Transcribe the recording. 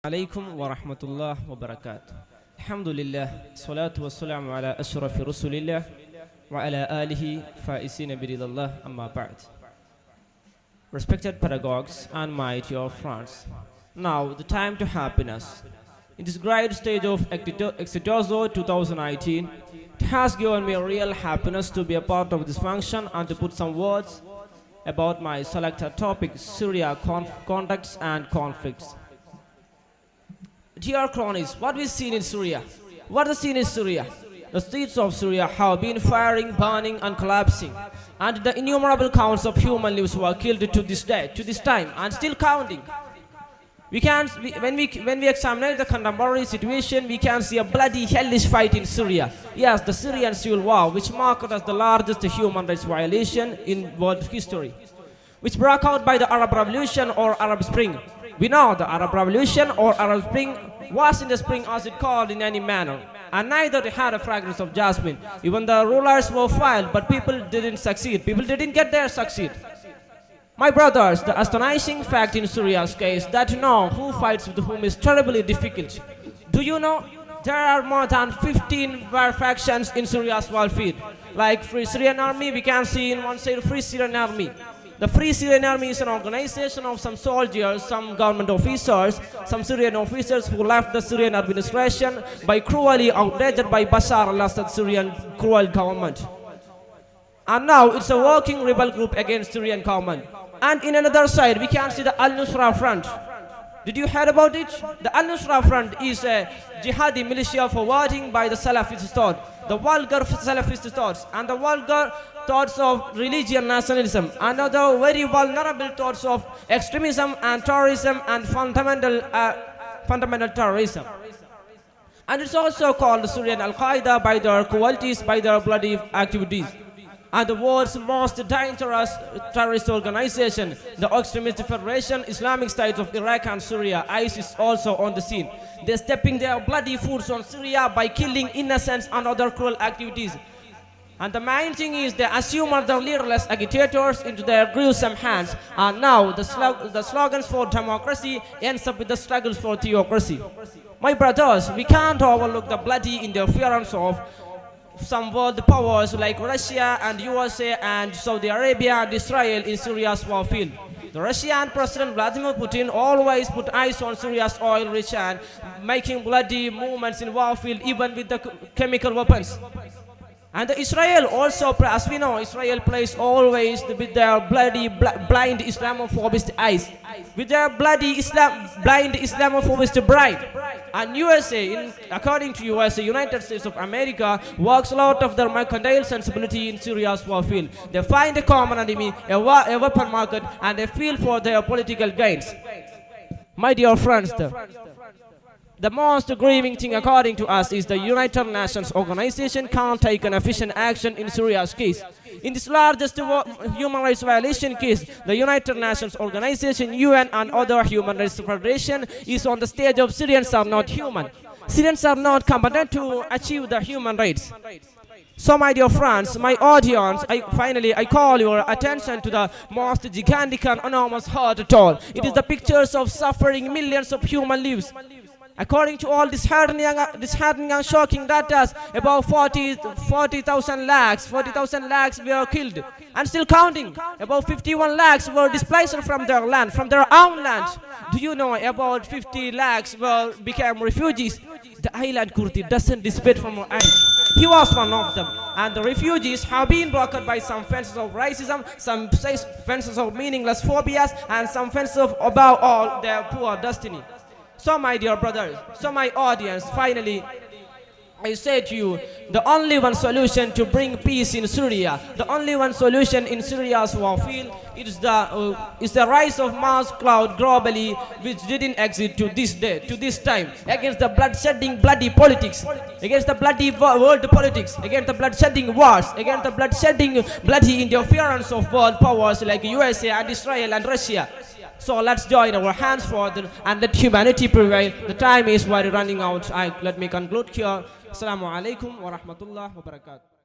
عليكم ورحمة الله وبركاته. الحمد لله والصلاة والسلام على أشرف رسول الله وعلى آله فائزين برضا الله أما بعد. Respected pedagogues and my dear friends, now the time to happiness. In this great stage of Exitozo 2019, it has given me real happiness to be a part of this function and to put some words about my selected topic, Syria contacts and conflicts. Dear cronies, what we seen in Syria? What is seen in Syria? The streets of Syria have been firing, burning and collapsing, and the innumerable counts of human lives were killed to this day, to this time, and still counting. When we examine the contemporary situation, we can see a bloody hellish fight in Syria. Yes, the Syrian civil war, which marked as the largest human rights violation in world history, which broke out by the Arab Revolution or Arab Spring. We know the Arab Revolution or Arab Spring was in the spring as it called in any manner, and neither they had a fragrance of jasmine. Even the rulers were filed, but people didn't succeed. People didn't get there succeed. My brothers, the astonishing fact in Syria's case that to know who fights with whom is terribly difficult. Do you know there are more than 15 factions in Syria's warfare? Like Free Syrian Army, we can see in one side Free Syrian Army. The Free Syrian Army is an organization of some soldiers, some government officers, some Syrian officers who left the Syrian administration by cruelly outraged by Bashar al-Assad's Syrian cruel government. And now it's a working rebel group against Syrian government. And in another side, we can see the Al-Nusra Front. Did you hear about it? The Al-Nusra Front is a jihadi militia forwarding by the Salafist thought, the vulgar Salafist thoughts, and the vulgar thoughts of religion nationalism, and other very vulnerable thoughts of extremism and terrorism and fundamental terrorism. And it's also called the Syrian Al-Qaeda by their qualities, by their bloody activities. And the world's most dangerous terrorist organization, the Extremist Federation, Islamic State of Iraq and Syria, ISIS, also on the scene. They're stepping their bloody foot on Syria by killing innocents and other cruel activities. And the main thing is they assume the leaderless agitators into their gruesome hands. And now the slogans for democracy ends up with the struggles for theocracy. My brothers, we can't overlook the bloody interference of some world powers like Russia and USA and Saudi Arabia and Israel in Syria's war field. The Russian President Vladimir Putin always put eyes on Syria's oil-rich and making bloody movements in war field even with the chemical weapons. And Israel also, as we know, Israel plays always with their bloody blind Islamophobist eyes, with their bloody blind Islamophobist bride. And USA, according to USA, United States of America, works a lot of their mercantile sensibility in Syria's war field. They find a common enemy, a weapon market, and they feel for their political gains. My dear friends, the most grieving thing according to us is the United Nations organization can't take an efficient action in Syria's case. In this largest human rights violation case, the United Nations organization, UN and other human rights federation is on the stage of Syrians are not human. Syrians are not competent to achieve the human rights. So my dear friends, my audience, I call your attention to the most gigantic and enormous hurt at all. It is the pictures of suffering millions of human lives. According to all disheartening and shocking data, about 40,000 lakhs were killed and still counting. About 51 lakhs were displaced from their land, from their own land. Do you know about 50 lakhs became refugees? The island Kurdi doesn't dissipate from our eyes. He was one of them. And the refugees have been blocked by some fences of racism, some fences of meaningless phobias, and some fences of, above all, their poor destiny. So my dear brothers, so my audience, finally, I say to you, the only one solution to bring peace in Syria, the only one solution in Syria's war field is the rise of mass cloud globally, which didn't exist to this day, to this time, against the bloodshedding bloody politics, against the bloody world politics, against the bloodshedding wars, against the bloodshedding bloody interference of world powers like USA and Israel and Russia. So let's join our hands forward and let humanity prevail. The time is running out. Let me conclude here. Assalamu alaikum wa rahmatullah wa barakatuh.